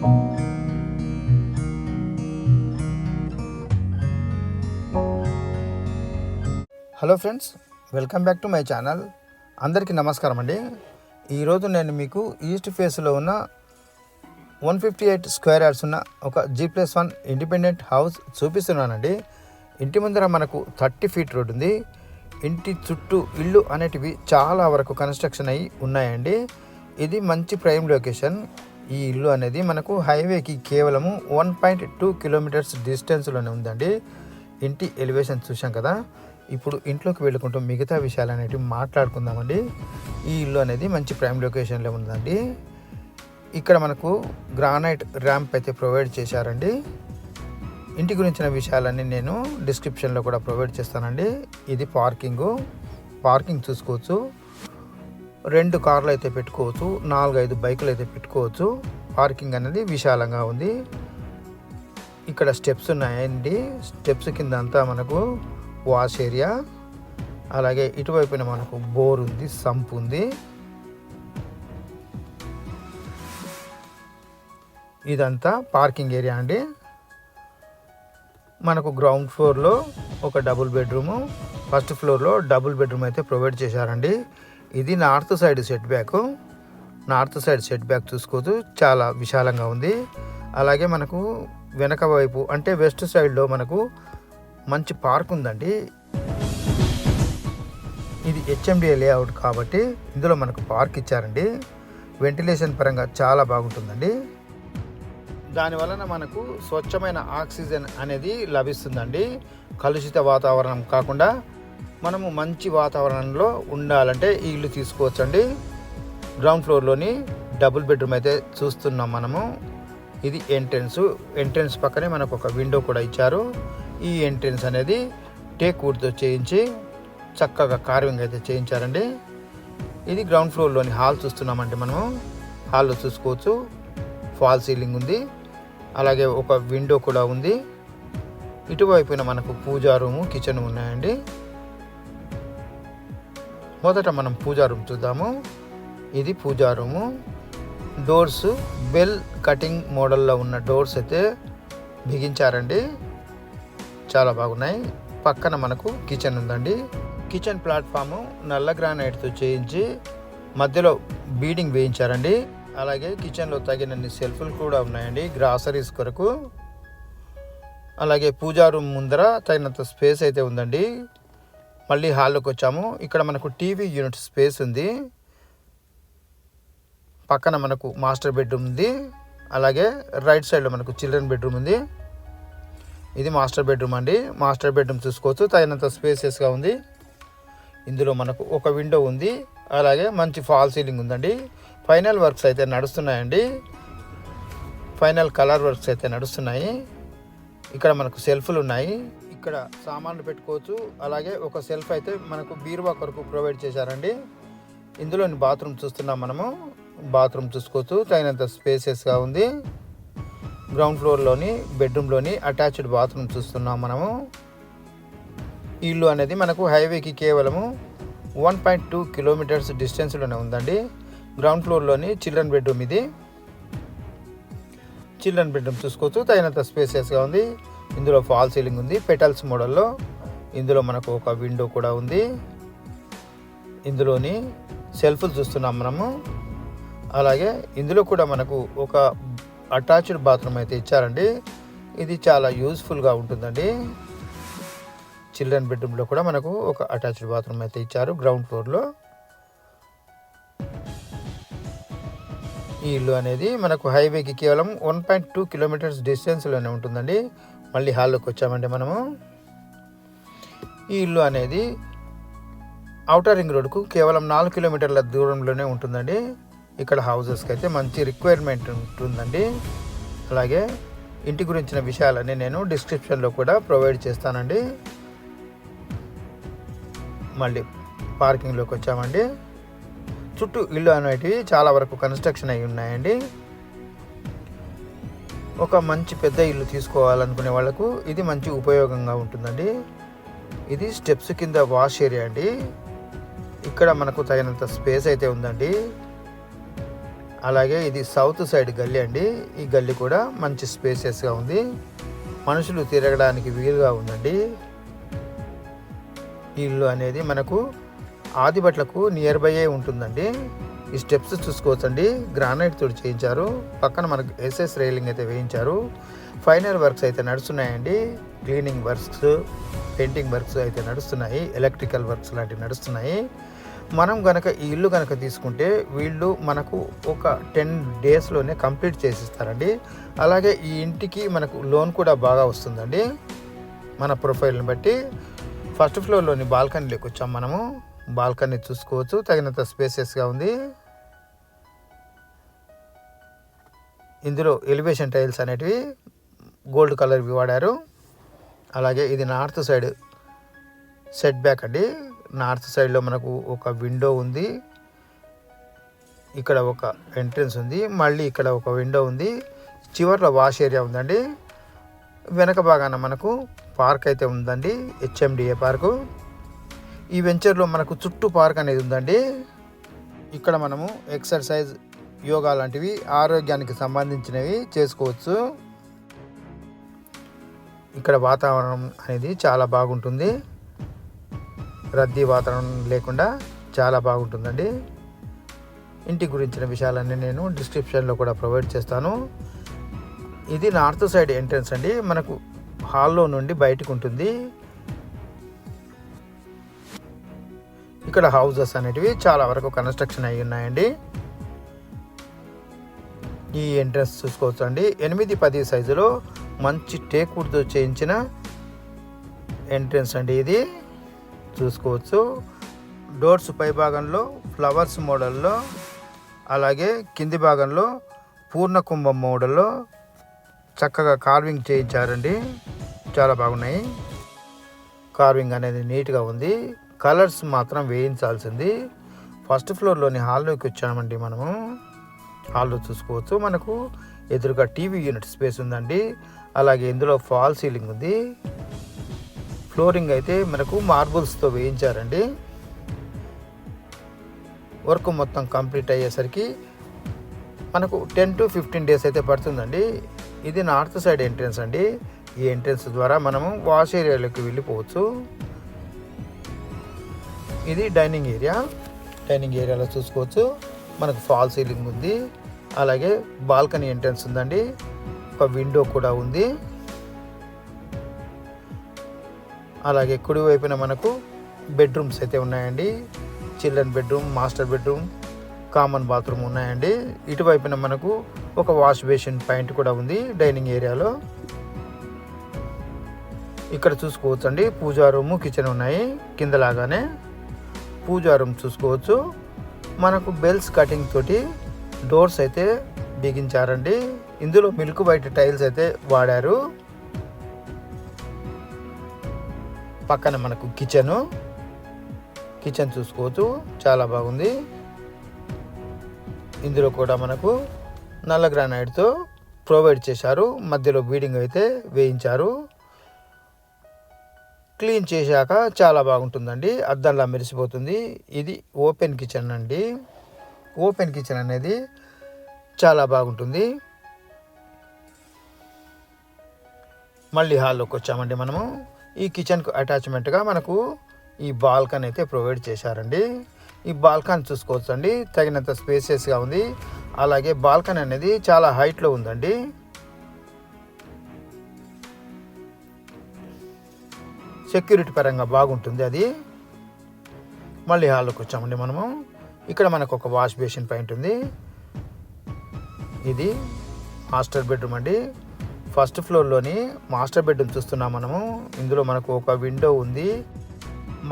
Hello friends, welcome back to my channel. అందరికీ నమస్కారం అండి. ఈరోజు నేను మీకు ఈస్ట్ ఫేస్లో ఉన్న 158 స్క్వేర్ యార్డ్స్ ఉన్న ఒక G+1 ఇండిపెండెంట్ హౌస్ చూపిస్తున్నానండి. ఇంటి ముందర మనకు 30 ఫీట్ రోడ్ ఉంది. ఇంటి చుట్టూ ఇళ్ళు అనేటివి చాలా వరకు కన్స్ట్రక్షన్ అయ్యి ఉన్నాయండి. ఇది మంచి ప్రైమ్ లొకేషన్. ఈ ఇల్లు అనేది మనకు హైవేకి కేవలము 1.2 కిలోమీటర్స్ డిస్టెన్స్లోనే ఉందండి. ఇంటి ఎలివేషన్ చూసాం కదా. ఇప్పుడు ఇంట్లోకి వెళ్ళుకుంటూ మిగతా విషయాలు అనేవి మాట్లాడుకుందామండి. ఈ ఇల్లు అనేది మంచి ప్రైమ్ లొకేషన్లో ఉందండి. ఇక్కడ మనకు గ్రానైట్ ర్యాంప్ అయితే ప్రొవైడ్ చేశారండి. ఇంటి గురించిన విషయాలన్నీ నేను డిస్క్రిప్షన్లో కూడా ప్రొవైడ్ చేస్తానండి. ఇది పార్కింగ్ చూసుకోవచ్చు. 2 కార్లు అయితే పెట్టుకోవచ్చు, 4-5 బైకులు అయితే పెట్టుకోవచ్చు. పార్కింగ్ అనేది విశాలంగా ఉంది. ఇక్కడ స్టెప్స్ ఉన్నాయండి. స్టెప్స్ కింద అంతా మనకు వాష్ ఏరియా, అలాగే ఇటువైపున మనకు బోర్ ఉంది, సంప్ ఉంది. ఇదంతా పార్కింగ్ ఏరియా అండి. మనకు గ్రౌండ్ ఫ్లోర్లో ఒక డబుల్ బెడ్రూము, ఫస్ట్ ఫ్లోర్లో డబుల్ బెడ్రూమ్ అయితే ప్రొవైడ్ చేశారండి. ఇది నార్త్ సైడ్ సెట్ బ్యాక్ చూసుకోవచ్చు. చాలా విశాలంగా ఉంది. అలాగే మనకు వెనక వైపు అంటే వెస్ట్ సైడ్లో మనకు మంచి పార్క్ ఉందండి. ఇది HMDA లేఅవుట్ కాబట్టి ఇందులో మనకు పార్క్ ఇచ్చారండి. వెంటిలేషన్ పరంగా చాలా బాగుంటుందండి. దానివలన మనకు స్వచ్ఛమైన ఆక్సిజన్ అనేది లభిస్తుందండి. కలుషిత వాతావరణం కాకుండా మనము మంచి వాతావరణంలో ఉండాలంటే ఈ ఇల్లు తీసుకోవచ్చండి. గ్రౌండ్ ఫ్లోర్లోని డబుల్ బెడ్రూమ్ అయితే చూస్తున్నాం మనము. ఇది ఎంట్రెన్స్ పక్కనే మనకు ఒక విండో కూడా ఇచ్చారు. ఈ ఎంట్రెన్స్ అనేది టేక్ వుడ్తో చేయించి చక్కగా కార్వింగ్ అయితే చేయించారండి. ఇది గ్రౌండ్ ఫ్లోర్లోని హాల్ చూస్తున్నామండి. మనము హాల్లో చూసుకోవచ్చు. ఫాల్ సీలింగ్ ఉంది, అలాగే ఒక విండో కూడా ఉంది. ఇటువైపున మనకు పూజా రూము, కిచెన్ ఉన్నాయండి. మొదట మనం పూజా రూమ్ చూద్దాము. ఇది పూజా రూము. డోర్స్ బెల్ కటింగ్ మోడల్లో ఉన్న డోర్స్ అయితే బిగించారండి. చాలా బాగున్నాయి. పక్కన మనకు కిచెన్ ఉందండి. కిచెన్ ప్లాట్ఫాము నల్ల గ్రానైట్తో చేయించి మధ్యలో బీడింగ్ వేయించారండి. అలాగే కిచెన్లో తగినన్ని సెల్ఫ్లు కూడా ఉన్నాయండి గ్రాసరీస్ కొరకు. అలాగే పూజా రూమ్ ముందర తగినంత స్పేస్ అయితే ఉందండి. మళ్ళీ హాల్లోకి వచ్చాము. ఇక్కడ మనకు టీవీ యూనిట్ స్పేస్ ఉంది. పక్కన మనకు మాస్టర్ బెడ్రూమ్ ఉంది. అలాగే రైట్ సైడ్లో మనకు చిల్డ్రన్ బెడ్రూమ్ ఉంది. ఇది మాస్టర్ బెడ్రూమ్ అండి. మాస్టర్ బెడ్రూమ్ చూసుకోవచ్చు. తగినంత స్పేసెస్గా ఉంది. ఇందులో మనకు ఒక విండో ఉంది. అలాగే మంచి ఫాల్ సీలింగ్ ఉందండి. ఫైనల్ వర్క్స్ అయితే నడుస్తున్నాయండి. ఫైనల్ కలర్ వర్క్స్ అయితే నడుస్తున్నాయి. ఇక్కడ మనకు సెల్ఫ్లు ఉన్నాయి. ఇక్కడ సామాన్లు పెట్టుకోవచ్చు. అలాగే ఒక సెల్ఫ్ అయితే మనకు బీరువా కొరకు ప్రొవైడ్ చేశారండి. ఇందులోని బాత్రూమ్ చూస్తున్నాం మనము. బాత్రూమ్ చూసుకోవచ్చు. తగినంత స్పేసెస్గా ఉంది. గ్రౌండ్ ఫ్లోర్లోని బెడ్రూమ్లోని అటాచ్డ్ బాత్రూమ్ చూస్తున్నాం మనము. ఇల్లు అనేది మనకు హైవేకి కేవలము 1.2 కిలోమీటర్స్ డిస్టెన్స్లోనే ఉందండి. గ్రౌండ్ ఫ్లోర్లోని చిల్డ్రన్ బెడ్రూమ్ ఇది. చిల్డ్రన్ బెడ్రూమ్ చూసుకోవచ్చు. తగినంత స్పేసెస్గా ఉంది. ఇందులో ఫాల్ సీలింగ్ ఉంది పెటల్స్ మోడల్లో. ఇందులో మనకు ఒక విండో కూడా ఉంది. ఇందులోని సెల్ఫ్లు చూస్తున్నాం మనము. అలాగే ఇందులో కూడా మనకు ఒక అటాచ్డ్ బాత్రూమ్ అయితే ఇచ్చారండి. ఇది చాలా యూజ్ఫుల్గా ఉంటుందండి. చిల్డ్రన్ బెడ్రూమ్లో కూడా మనకు ఒక అటాచ్డ్ బాత్రూమ్ అయితే ఇచ్చారు గ్రౌండ్ ఫ్లోర్లో. ఈ ఇల్లు అనేది మనకు హైవేకి కేవలం 1.2 కిలోమీటర్స్ డిస్టెన్స్లోనే ఉంటుందండి. మళ్ళీ హాల్లోకి వచ్చామండి మనము. ఈ ఇల్లు అనేది ఔటర్ రింగ్ రోడ్కు కేవలం 4 కిలోమీటర్ల దూరంలోనే ఉంటుందండి. ఇక్కడ హౌసెస్కి అయితే మంచి రిక్వైర్మెంట్ ఉంటుందండి. అలాగే ఇంటి గురించిన విషయాలన్నీ నేను డిస్క్రిప్షన్లో కూడా ప్రొవైడ్ చేస్తానండి. మళ్ళీ పార్కింగ్లోకి వచ్చామండి. చుట్టూ ఇల్లు అనేటివి చాలా వరకు కన్స్ట్రక్షన్ అయి ఉన్నాయండి. ఒక మంచి పెద్ద ఇల్లు తీసుకోవాలనుకునే వాళ్ళకు ఇది మంచి ఉపయోగంగా ఉంటుందండి. ఇది స్టెప్స్ కింద వాష్ ఏరియా అండి. ఇక్కడ మనకు తగినంత స్పేస్ అయితే ఉందండి. అలాగే ఇది సౌత్ సైడ్ గల్లీ అండి. ఈ గల్లీ కూడా మంచి స్పేసియస్గా ఉంది, మనుషులు తిరగడానికి వీలుగా ఉందండి. ఈ ఇల్లు అనేది మనకు ఆదిబట్లకు నియర్ బైయే ఉంటుందండి. ఈ స్టెప్స్ చూసుకోవచ్చండి, గ్రానైట్ తోటి చేయించారు. పక్కన మనకు ఎస్ఎస్ రైలింగ్ అయితే వేయించారు. ఫైనల్ వర్క్స్ అయితే నడుస్తున్నాయండి. క్లీనింగ్ వర్క్స్, పెయింటింగ్ వర్క్స్ అయితే నడుస్తున్నాయి, ఎలక్ట్రికల్ వర్క్స్ లాంటివి నడుస్తున్నాయి. మనం కనుక ఈ ఇల్లు కనుక తీసుకుంటే వీళ్ళు మనకు ఒక 10 డేస్లోనే కంప్లీట్ చేసిస్తారండి. అలాగే ఈ ఇంటికి మనకు లోన్ కూడా బాగా వస్తుందండి మన ప్రొఫైల్ని బట్టి. ఫస్ట్ ఫ్లోర్లోని బాల్కనీలోకి వచ్చాం మనము. బాల్కనీ చూసుకోవచ్చు, తగినంత స్పేసెస్గా ఉంది. ఇందులో ఎలివేషన్ టైల్స్ అనేటివి గోల్డ్ కలర్వి వాడారు. అలాగే ఇది నార్త్ సైడ్ సెట్ బ్యాక్ అండి. నార్త్ సైడ్లో మనకు ఒక విండో ఉంది, ఇక్కడ ఒక ఎంట్రన్స్ ఉంది, మళ్ళీ ఇక్కడ ఒక విండో ఉంది, చివర్లో వాష్ ఏరియా ఉందండి. వెనక భాగాన మనకు పార్క్ అయితే ఉందండి, హెచ్ఎండిఏ పార్కు. ఈ వెంచర్లో మనకు చుట్టూ పార్క్ అనేది ఉందండి. ఇక్కడ మనము ఎక్సర్సైజ్, యోగా లాంటివి ఆరోగ్యానికి సంబంధించినవి చేసుకోవచ్చు. ఇక్కడ వాతావరణం అనేది చాలా బాగుంటుంది, రద్దీ వాతావరణం లేకుండా చాలా బాగుంటుందండి. ఇంటి గురించిన విషయాలన్నీ నేను డిస్క్రిప్షన్లో కూడా ప్రొవైడ్ చేస్తాను. ఇది నార్త్ సైడ్ ఎంట్రన్స్ అండి, మనకు హాల్లో నుండి బయటకు ఉంటుంది. ఇక్కడ హౌజెస్ అనేటివి చాలా వరకు కన్స్ట్రక్షన్ అయి ఉన్నాయండి. ఈ ఎంట్రన్స్ చూసుకోవచ్చు అండి, 8-10 సైజులో మంచి టేక్వుడ్తో చేయించిన ఎంట్రన్స్ అండి. ఇది చూసుకోవచ్చు. డోర్స్ పై భాగంలో ఫ్లవర్స్ మోడల్లో, అలాగే కింది భాగంలో పూర్ణ కుంభం మోడల్లో చక్కగా కార్వింగ్ చేయించారండి. చాలా బాగున్నాయి, కార్వింగ్ అనేది నీట్గా ఉంది. కలర్స్ మాత్రం వేయించాల్సింది. ఫస్ట్ ఫ్లోర్లోని హాల్లోకి వచ్చామండి మనము. హాల్లో చూసుకోవచ్చు, మనకు ఎదురుగా టీవీ యూనిట్ స్పేస్ ఉందండి. అలాగే ఇందులో ఫాల్ సీలింగ్ ఉంది. ఫ్లోరింగ్ అయితే మనకు మార్బుల్స్తో వేయించారండి. వర్క్ మొత్తం కంప్లీట్ అయ్యేసరికి మనకు 10 to 15 డేస్ అయితే పడుతుందండి. ఇది నార్త్ సైడ్ ఎంట్రన్స్ అండి. ఈ ఎంట్రన్స్ ద్వారా మనము వాష్ ఏరియాలోకి వెళ్ళిపోవచ్చు. ఇది డైనింగ్ ఏరియా. డైనింగ్ ఏరియాలో చూసుకోవచ్చు, మనకు ఫాల్ సీలింగ్ ఉంది. అలాగే బాల్కనీ ఎంట్రన్స్ ఉందండి, ఒక విండో కూడా ఉంది. అలాగే కుడివైపున మనకు బెడ్రూమ్స్ అయితే ఉన్నాయండి. Children bedroom, master bedroom, common bathroom ఉన్నాయండి. ఇటువైపున మనకు ఒక వాష్ బేసిన్ పాయింట్ కూడా ఉంది డైనింగ్ ఏరియాలో. ఇక్కడ చూసుకోవచ్చు అండి, పూజా రూము, కిచెన్ ఉన్నాయి. కిందలాగానే పూజా రూమ్ చూసుకోవచ్చు. మనకు బెల్స్ కటింగ్ తోటి డోర్స్ అయితే బిగించారండి. ఇందులో మిల్క్ వైట్ టైల్స్ అయితే వాడారు. పక్కన మనకు కిచెన్ చూసుకోవచ్చు, చాలా బాగుంది. ఇందులో కూడా మనకు నల్ల గ్రానైట్తో ప్రొవైడ్ చేశారు. మధ్యలో బీడింగ్ అయితే వేయించారు. క్లీన్ చేశాక చాలా బాగుంటుందండి, అద్దంలా మెరిసిపోతుంది. ఇది ఓపెన్ కిచెన్ అండి. ఓపెన్ కిచెన్ అనేది చాలా బాగుంటుంది. మళ్ళీ హాల్లోకి వచ్చామండి మనము. ఈ కిచెన్కు అటాచ్మెంట్గా మనకు ఈ బాల్కనీ అయితే ప్రొవైడ్ చేశారండి. ఈ బాల్కనీ చూసుకోవచ్చు అండి, తగినంత స్పేసియస్గా ఉంది. అలాగే బాల్కనీ అనేది చాలా హైట్లో ఉందండి. సెక్యూరిటీ పరంగా బాగుంటుంది అది. మళ్ళీ హాల్లోకి వచ్చామండి మనము. ఇక్కడ మనకు ఒక వాష్ బేసిన్ పాయింట్ ఉంది. ఇది మాస్టర్ బెడ్రూమ్ అండి. ఫస్ట్ ఫ్లోర్లోని మాస్టర్ బెడ్రూమ్ చూస్తున్నాం మనము. ఇందులో మనకు ఒక విండో ఉంది,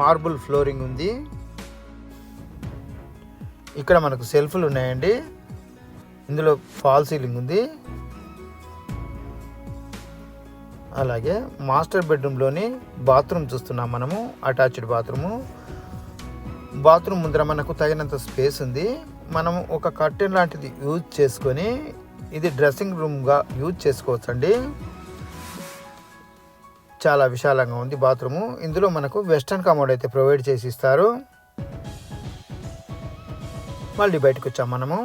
మార్బుల్ ఫ్లోరింగ్ ఉంది. ఇక్కడ మనకు సెల్ఫ్లు ఉన్నాయండి. ఇందులో ఫాల్ సీలింగ్ ఉంది. అలాగే మాస్టర్ బెడ్రూమ్లోని బాత్రూమ్ చూస్తున్నాం మనము, అటాచ్డ్ బాత్రూము. బాత్రూమ్ ముందర మనకు తగినంత స్పేస్ ఉంది. మనం ఒక కర్టెన్ లాంటిది యూజ్ చేసుకొని ఇది డ్రెస్సింగ్ రూమ్గా యూజ్ చేసుకోవచ్చండి. చాలా విశాలంగా ఉంది బాత్రూము. ఇందులో మనకు వెస్టర్న్ కమోడ్ అయితే ప్రొవైడ్ చేసి ఇస్తారు. మళ్ళీ బయటకు వచ్చాం మనము.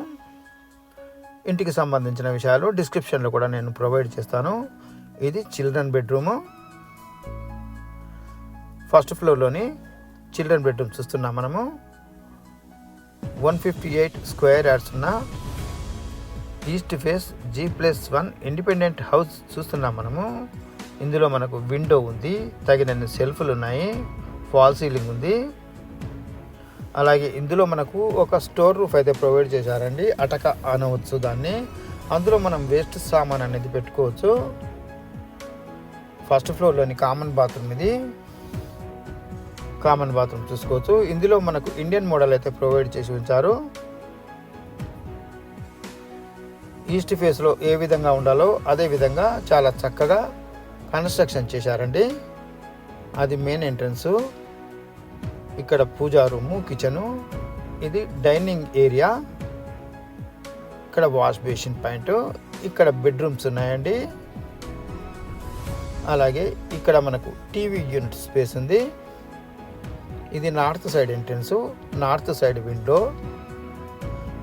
ఇంటికి సంబంధించిన విషయాలు డిస్క్రిప్షన్లో కూడా నేను ప్రొవైడ్ చేస్తాను. ఇది చిల్డ్రన్ బెడ్రూము. ఫస్ట్ ఫ్లోర్లోని చిల్డ్రన్ బెడ్రూమ్ చూస్తున్నాం మనము. 158 స్క్వేర్ యార్డ్స్ ఉన్న east face G+1 independent house చూస్తున్నాం మనము. ఇందులో మనకు విండో ఉంది, తగినన్ని సెల్ఫ్లు ఉన్నాయి, ఫాల్ సీలింగ్ ఉంది. అలాగే ఇందులో మనకు ఒక స్టోర్ రూఫ్ అయితే ప్రొవైడ్ చేశారండి. అటక అనవచ్చు దాన్ని. అందులో మనం వేస్ట్ సామాన్ అనేది పెట్టుకోవచ్చు. ఫస్ట్ ఫ్లోర్లోని కామన్ బాత్రూమ్ ఇది. కామన్ బాత్రూమ్ చూసుకోవచ్చు. ఇందులో మనకు ఇండియన్ మోడల్ అయితే ప్రొవైడ్ చేసి ఉంచారు. ఈస్ట్ ఫేస్లో ఏ విధంగా ఉండాలో అదే విధంగా చాలా చక్కగా కన్స్ట్రక్షన్ చేశారండి. అది మెయిన్ ఎంట్రన్స్. ఇక్కడ పూజా రూము, కిచెను. ఇది డైనింగ్ ఏరియా. ఇక్కడ వాష్ బేసిన్ పాయింట్. ఇక్కడ బెడ్రూమ్స్ ఉన్నాయండి. అలాగే ఇక్కడ మనకు టీవీ యూనిట్ స్పేస్ ఉంది. ఇది north side entrance, north side window.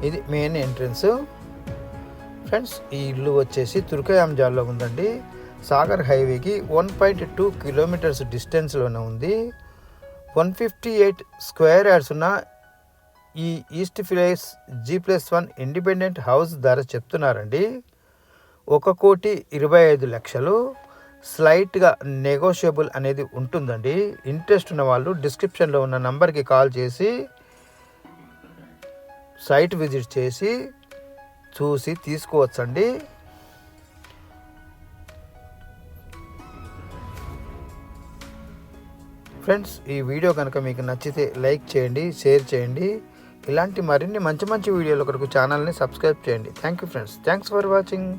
ఇది మెయిన్ ఎంట్రన్స్. ఫ్రెండ్స్, ఈ ఇల్లు వచ్చేసి తుర్కయాంజాల్లో ఉందండి. సాగర్ హైవేకి 1.2 కిలోమీటర్స్ డిస్టెన్స్లోనే ఉంది. 158 స్క్వేర్ యార్డ్స్ ఉన్న ఈ east face G+1 independent house ధర చెప్తున్నారండి 1,25,00,000. స్లైట్గా నెగోషియబుల్ అనేది ఉంటుందండి. ఇంట్రెస్ట్ ఉన్న వాళ్ళు డిస్క్రిప్షన్లో ఉన్న నంబర్కి కాల్ చేసి సైట్ విజిట్ చేసి చూసి తీసుకోవచ్చండి. ఫ్రెండ్స్, ఈ వీడియో కనుక మీకు నచ్చితే లైక్ చేయండి, షేర్ చేయండి. ఇలాంటి మరిన్ని మంచి వీడియోల కొరకు ఛానల్ని సబ్స్క్రైబ్ చేయండి. Thank you friends. Thanks for watching.